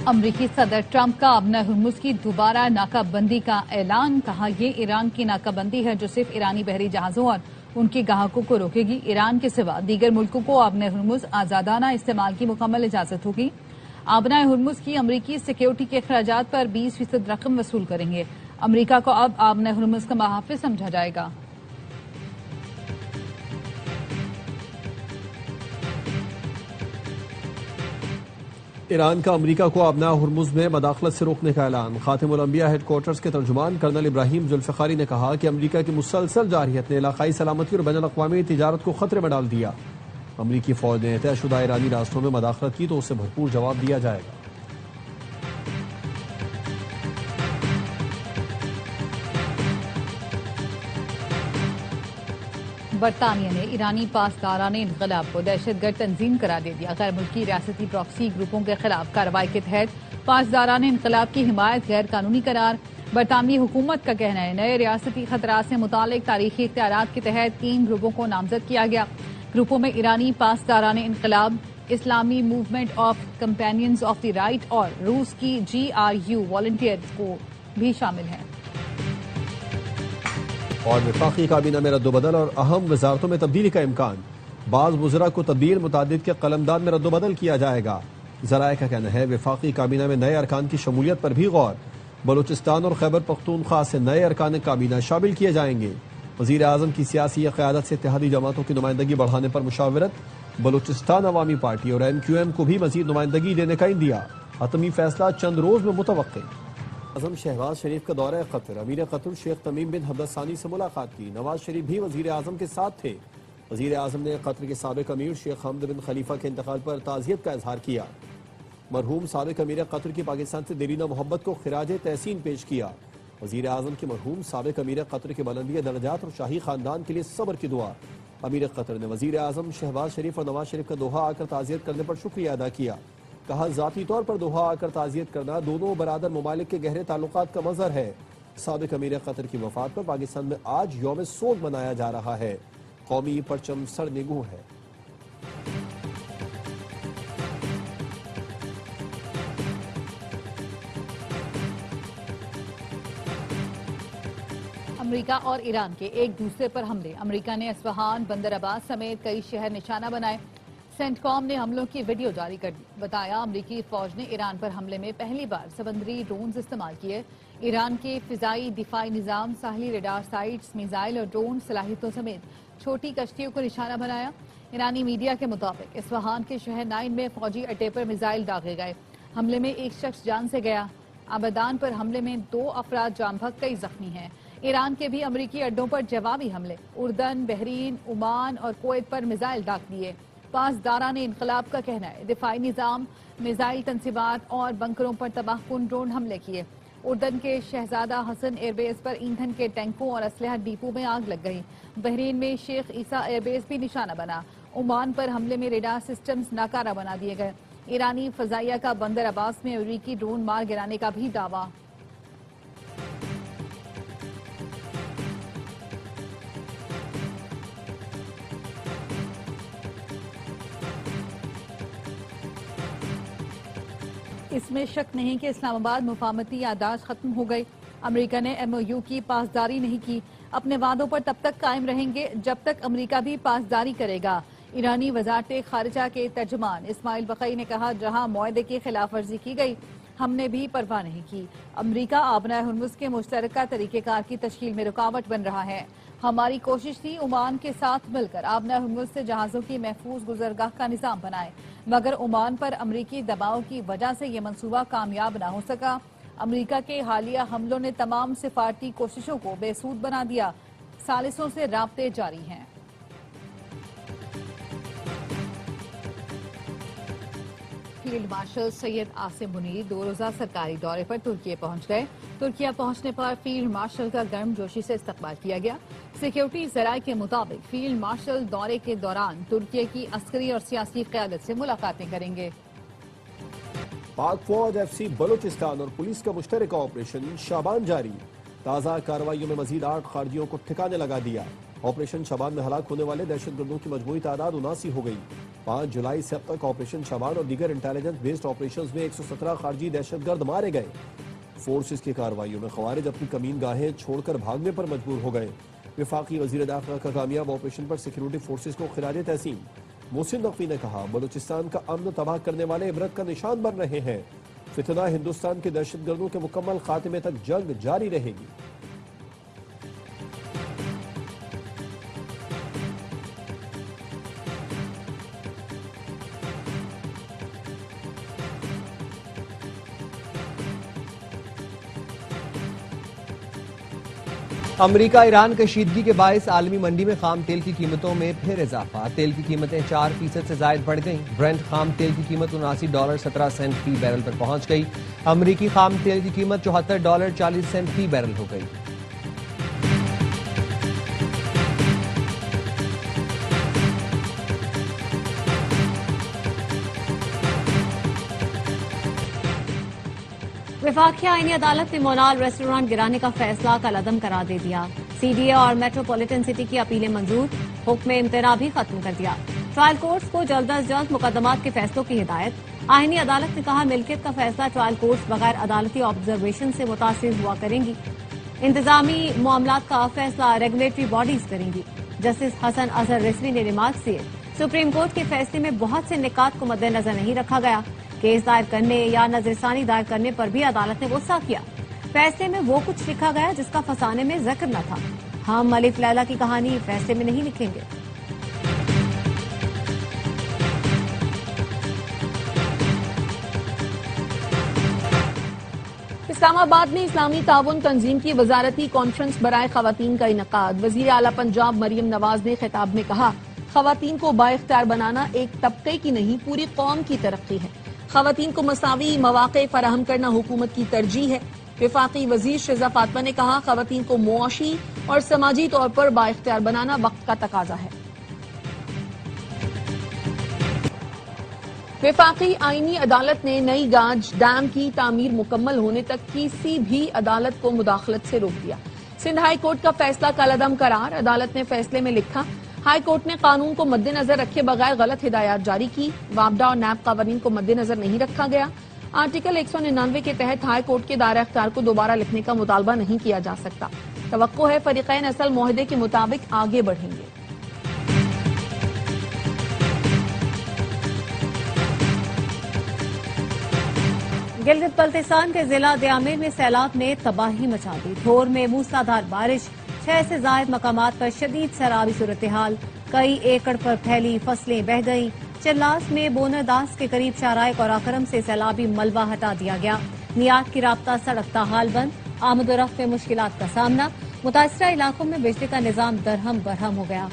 امریکی صدر ٹرمپ کا ابنا ہرمز کی دوبارہ ناکہ بندی کا اعلان. کہا یہ ایران کی ناکہ بندی ہے جو صرف ایرانی بحری جہازوں اور ان کے گاہکوں کو روکے گی. ایران کے سوا دیگر ملکوں کو ابنا ہرمز آزادانہ استعمال کی مکمل اجازت ہوگی. ابنا ہرمز کی امریکی سیکیورٹی کے اخراجات پر 20% رقم وصول کریں گے. امریکہ کو اب ابنا ہرمز کا محافظ سمجھا جائے گا. ایران کا امریکہ کو ابنا ہرمز میں مداخلت سے روکنے کا اعلان. خاتم الانبیاء ہیڈ کوارٹرز کے ترجمان کرنل ابراہیم ذوالفقاری نے کہا کہ امریکہ کی مسلسل جارحیت نے علاقائی سلامتی اور بین الاقوامی تجارت کو خطرے میں ڈال دیا. امریکی فوج نے طے شدہ ایرانی راستوں میں مداخلت کی تو اسے بھرپور جواب دیا جائے گا. برطانیہ نے ایرانی پاسداران انقلاب کو دہشت گرد تنظیم قرار دے دیا. غیر ملکی ریاستی پراکسی گروپوں کے خلاف کارروائی کے تحت پاسداران انقلاب کی حمایت غیر قانونی قرار. برطانوی حکومت کا کہنا ہے نئے ریاستی خطرات سے متعلق تاریخی اختیارات کے تحت 3 گروپوں کو نامزد کیا گیا. گروپوں میں ایرانی پاسداران انقلاب، اسلامی movement of companions of the right اور روس کی GRU والنٹیئرز کو بھی شامل ہیں. اور وفاقی کابینہ میں رد و بدل اور اہم وزارتوں میں تبدیلی کا امکان. بعض وزراء کو تبدیل، متعدد کے قلمداد میں رد و بدل کیا جائے گا. ذرائع کا کہنا ہے وفاقی کابینہ میں نئے ارکان کی شمولیت پر بھی غور. بلوچستان اور خیبر پختونخوا سے نئے ارکان کابینہ شامل کیے جائیں گے. وزیر اعظم کی سیاسی قیادت سے اتحادی جماعتوں کی نمائندگی بڑھانے پر مشاورت. بلوچستان عوامی پارٹی اور MQM کو بھی مزید نمائندگی دینے کا عندیہ. حتمی فیصلہ چند روز میں متوقع. اعظم شہباز شریف کا دورہ قطر. امیر قطر شیخ تمیم بن حمد الثانی سے ملاقات کی. نواز شریف بھی وزیر اعظم کے ساتھ تھے. وزیر اعظم نے قطر کے سابق امیر شیخ حمد بن خلیفہ کے انتقال پر تعزیت کا اظہار کیا. مرحوم سابق امیر قطر کی پاکستان سے دیرینہ محبت کو خراج تحسین پیش کیا. وزیر اعظم کی مرحوم سابق امیر قطر کے بلندی درجات اور شاہی خاندان کے لیے صبر کی دعا. امیر قطر نے وزیر اعظم شہباز شریف اور نواز شریف کا دوحہ آ کر تعزیت کرنے پر شکریہ ادا کیا. کہا ذاتی طور پر دوحہ آ کر تعزیت کرنا دونوں برادر ممالک کے گہرے تعلقات کا مظہر ہے. سابق امیر قطر کی وفات پر پاکستان میں آج یوم سوگ منایا جا رہا ہے. قومی پرچم سر نگوں ہے. امریکا اور ایران کے ایک دوسرے پر حملے. امریکہ نے اصفہان، بندر عباس سمیت کئی شہر نشانہ بنائے. سینٹ کام نے حملوں کی ویڈیو جاری کر دی. بتایا امریکی فوج نے ایران پر حملے میں پہلی بار سمندری ڈرونز استعمال کیے. ایران کے فضائی دفاعی نظام، ساحلی ریڈار سائٹس، میزائل اور ڈرون صلاحیتوں سمیت چھوٹی کشتیوں کو نشانہ بنایا. ایرانی میڈیا کے مطابق اصفہان کے شہر 9 میں فوجی اڈے پر میزائل داغے گئے. حملے میں ایک شخص جان سے گیا. آبادان پر حملے میں 2 افراد جان بحق، کئی زخمی ہیں. ایران کے بھی امریکی اڈوں پر جوابی حملے. اردن، بحرین، عمان اور کویت پر میزائل داغ دیے. پاسداران انقلاب کا کہنا ہے دفاعی نظام، میزائل تنصیبات اور بنکروں پر تباہ کن ڈرون حملے کیے. اردن کے شہزادہ حسن ایئر بیس پر ایندھن کے ٹینکوں اور اسلحہ ڈیپو میں آگ لگ گئی. بحرین میں شیخ عیسیٰ ایئر بیس بھی نشانہ بنا. عمان پر حملے میں ریڈار سسٹمز ناکارہ بنا دیے گئے. ایرانی فضائیہ کا بندر عباس میں امریکی ڈرون مار گرانے کا بھی دعویٰ. اس میں شک نہیں کہ اسلام آباد مفاہمتی یادداشت ختم ہو گئی. امریکہ نے MOU کی پاسداری نہیں کی. اپنے وعدوں پر تب تک قائم رہیں گے جب تک امریکہ بھی پاسداری کرے گا. ایرانی وزارت خارجہ کے ترجمان اسماعیل بقئی نے کہا جہاں معاہدے کی خلاف ورزی کی گئی ہم نے بھی پرواہ نہیں کی. امریکہ آبنائے ہرمز کے مشترکہ طریقہ کار کی تشکیل میں رکاوٹ بن رہا ہے. ہماری کوشش تھی عمان کے ساتھ مل کر آبنائے ہرمز سے جہازوں کی محفوظ گزرگاہ کا نظام بنائے، مگر عمان پر امریکی دباؤ کی وجہ سے یہ منصوبہ کامیاب نہ ہو سکا. امریکہ کے حالیہ حملوں نے تمام سفارتی کوششوں کو بے سود بنا دیا. ثالثوں سے رابطے جاری ہیں. فیلڈ مارشل سید عاصم منیر 2 روزہ سرکاری دورے پر ترکیہ پہنچ گئے. ترکیہ پہنچنے پر فیلڈ مارشل کا گرم جوشی سے استقبال کیا گیا. سیکیورٹی ذرائع کے مطابق فیلڈ مارشل دورے کے دوران ترکیہ کی عسکری اور سیاسی قیادت سے ملاقاتیں کریں گے. پاک فوج FC بلوچستان اور پولیس کا مشترکہ آپریشن شابان جاری. تازہ کارروائیوں میں مزید 8 خارجیوں کو ٹھکانے لگا دیا. آپریشن شابان میں ہلاک ہونے والے دہشت گردوں کی مجموعی تعداد 79 ہو گئی. 5 جولائی سے اب تک آپریشن شبان اور دیگر انٹیلیجنس بیسڈ آپریشنز میں 117 خارجی دہشت گرد مارے گئے۔ فورسز کی کارروائیوں میں خوارج اپنی کمین گاہیں چھوڑ کر بھاگنے پر مجبور ہو گئے۔ وفاقی وزیر داخلہ کا کامیاب آپریشن پر سیکیورٹی فورسز کو خراج تحسین۔ محسن نقوی نے کہا بلوچستان کا امن تباہ کرنے والے عبرت کا نشان بن رہے ہیں۔ فتنہ ہندوستان کے دہشت گردوں کے مکمل خاتمے تک جنگ جاری رہے گی۔ امریکہ ایران کشیدگی کے باعث عالمی منڈی میں خام تیل کی قیمتوں میں پھر اضافہ۔ تیل کی قیمتیں 4% سے زائد بڑھ گئیں۔ برنٹ خام تیل کی قیمت $79.17 فی بیرل پر پہنچ گئی۔ امریکی خام تیل کی قیمت $74.40 فی بیرل ہو گئی۔ وفاقی آئینی عدالت نے مونال ریسٹورانٹ گرانے کا فیصلہ کالعدم قرار دے دیا۔ سی ڈی اے اور میٹروپولیٹن سٹی کی اپیلیں منظور، حکم امتناع بھی ختم کر دیا۔ ٹرائل کورٹس کو جلد از جلد مقدمات کے فیصلوں کی ہدایت۔ آئینی عدالت نے کہا ملکیت کا فیصلہ ٹرائل کورٹس بغیر عدالتی آبزرویشن سے متاثر ہوا کریں گی۔ انتظامی معاملات کا فیصلہ ریگولیٹری باڈیز کریں گی۔ جسٹس حسن اظہر رضوی نے ریمارکس دیے سپریم کورٹ کے فیصلے میں بہت سے نکات کو مد نظر نہیں رکھا گیا۔ کیس دائر کرنے یا نظر ثانی دائر کرنے پر بھی عدالت نے غصہ کیا۔ فیصلے میں وہ کچھ لکھا گیا جس کا فسانے میں ذکر نہ تھا۔ ہم الف لیلا کی کہانی فیصلے میں نہیں لکھیں گے۔ اسلام آباد میں اسلامی تعاون تنظیم کی وزارتی کانفرنس برائے خواتین کا انعقاد۔ وزیر اعلیٰ پنجاب مریم نواز نے خطاب میں کہا خواتین کو بااختیار بنانا ایک طبقے کی نہیں پوری قوم کی ترقی ہے۔ خواتین کو مساوی مواقع فراہم کرنا حکومت کی ترجیح ہے۔ وفاقی وزیر شہزہ فاطمہ نے کہا خواتین کو معاشی اور سماجی طور پر بااختیار بنانا وقت کا تقاضا ہے۔ وفاقی آئینی عدالت نے نئی گاج ڈیم کی تعمیر مکمل ہونے تک کسی بھی عدالت کو مداخلت سے روک دیا۔ سندھ ہائی کورٹ کا فیصلہ کالعدم قرار۔ عدالت نے فیصلے میں لکھا ہائی کورٹ نے قانون کو مد نظر رکھے بغیر غلط ہدایات جاری کی۔ وابڈا اور نیب قوانین کو مد نظر نہیں رکھا گیا۔ آرٹیکل 199 کے تحت ہائی کورٹ کے دائرہ اختیار کو دوبارہ لکھنے کا مطالبہ نہیں کیا جا سکتا۔ توقع ہے فریقین اصل معاہدے کے مطابق آگے بڑھیں گے۔ گلگت بلتستان کے ضلع دیامیر میں سیلاب نے تباہی مچا دی۔ دھور میں موسلادھار بارش، 6 سے زائد مقامات پر شدید سیلابی صورتحال، کئی ایکڑ پر پھیلی فصلیں بہہ گئیں۔ چلاس میں بونرداس کے قریب شارائق اور اکرم سے سیلابی ملبہ ہٹا دیا گیا۔ نیات کی رابطہ سڑک تاحال بند، آمد و رفت میں مشکلات کا سامنا۔ متاثرہ علاقوں میں بجلی کا نظام درہم برہم ہو گیا۔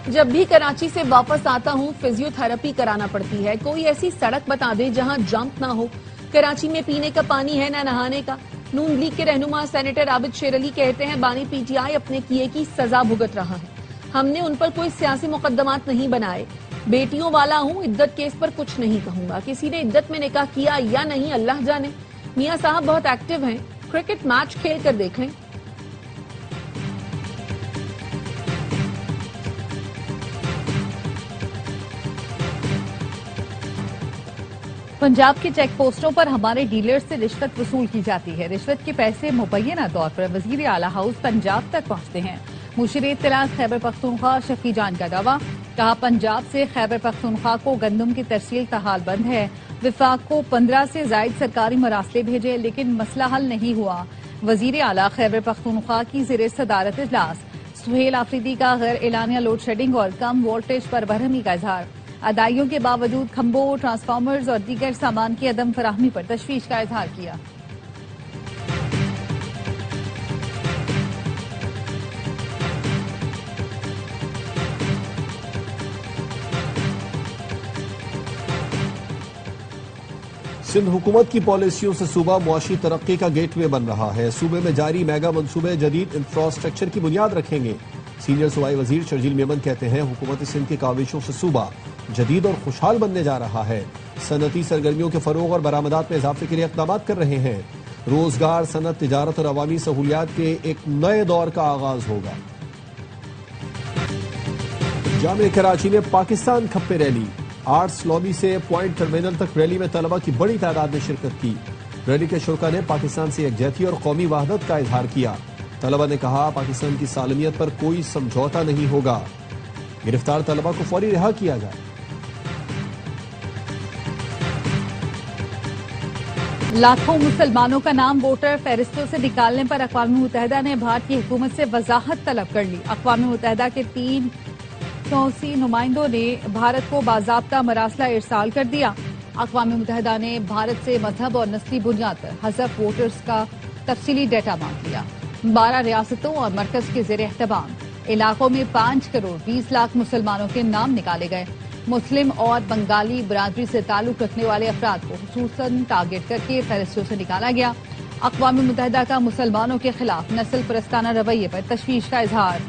جب بھی کراچی سے واپس آتا ہوں فزیو تھراپی کرانا پڑتی ہے۔ کوئی ایسی سڑک بتا دے جہاں جمپ نہ ہو۔ کراچی میں پینے کا پانی ہے نہ نہانے کا۔ نون لیگ کے رہنما سینیٹر عابد شیر علی کہتے ہیں بانی پی ٹی آئی اپنے کیے کی سزا بھگت رہا ہے۔ ہم نے ان پر کوئی سیاسی مقدمات نہیں بنائے۔ بیٹیوں والا ہوں، عدت کیس پر کچھ نہیں کہوں گا۔ کسی نے عدت میں نکاح کیا یا نہیں اللہ جانے۔ میاں صاحب بہت ایکٹیو ہیں، کرکٹ میچ کھیل کر دیکھ لیں۔ پنجاب کے چیک پوسٹوں پر ہمارے ڈیلر سے رشوت وصول کی جاتی ہے۔ رشوت کے پیسے مبینہ طور پر وزیر اعلیٰ ہاؤس پنجاب تک پہنچتے ہیں۔ مشیر اطلاعات خیبر پختونخوا شفیع جان کا دعویٰ، کہا پنجاب سے خیبر پختونخوا کو گندم کی ترسیل تاحال بند ہے۔ وفاق کو 15 سے زائد سرکاری مراسلے بھیجے لیکن مسئلہ حل نہیں ہوا۔ وزیر اعلیٰ خیبر پختونخوا کی زیر صدارت اجلاس۔ سہیل آفریدی کا غیر اعلانیہ لوڈ شیڈنگ اور کم وولٹیج پر برہمی کا اظہار۔ ادائیوں کے باوجود کھمبوں، ٹرانسفارمرز اور دیگر سامان کی عدم فراہمی پر تشویش کا اظہار کیا۔ سندھ حکومت کی پالیسیوں سے صوبہ معاشی ترقی کا گیٹ وے بن رہا ہے۔ صوبے میں جاری میگا منصوبے جدید انفراسٹرکچر کی بنیاد رکھیں گے۔ سینئر صوبائی وزیر شرجیل میمن کہتے ہیں حکومت سندھ کی کاوشوں سے صوبہ جدید اور خوشحال بننے جا رہا ہے۔ صنعتی سرگرمیوں کے فروغ اور برآمدات میں اضافے کے لیے اقدامات کر رہے ہیں۔ روزگار، صنعت، تجارت اور عوامی سہولیات کے ایک نئے دور کا آغاز ہوگا۔ جامعہ کراچی میں پاکستان کھپے ریلی، آرٹس لابی سے پوائنٹ ٹرمینل تک ریلی میں طلبہ کی بڑی تعداد نے شرکت کی۔ ریلی کے شرکاء نے پاکستان سے یکجہتی اور قومی وحدت کا اظہار کیا۔ طلبہ نے کہا پاکستان کی سالمیت پر کوئی سمجھوتا نہیں ہوگا، گرفتار طلبہ کو فوری رہا کیا جائے۔ لاکھوں مسلمانوں کا نام ووٹر فہرستوں سے نکالنے پر اقوام متحدہ نے بھارتی حکومت سے وضاحت طلب کر لی۔ اقوام متحدہ کے 380 نمائندوں نے بھارت کو باضابطہ مراسلہ ارسال کر دیا۔ اقوام متحدہ نے بھارت سے مذہب اور نسلی بنیاد پر حذف ووٹرز کا تفصیلی ڈیٹا مانگ لیا۔ 12 ریاستوں اور مرکز کے زیر اہتمام علاقوں میں 5 کروڑ 20 لاکھ مسلمانوں کے نام نکالے گئے۔ مسلم اور بنگالی برادری سے تعلق رکھنے والے افراد کو خصوصاً ٹارگٹ کر کے فہرستوں سے نکالا گیا۔ اقوام متحدہ کا مسلمانوں کے خلاف نسل پرستانہ رویے پر تشویش کا اظہار۔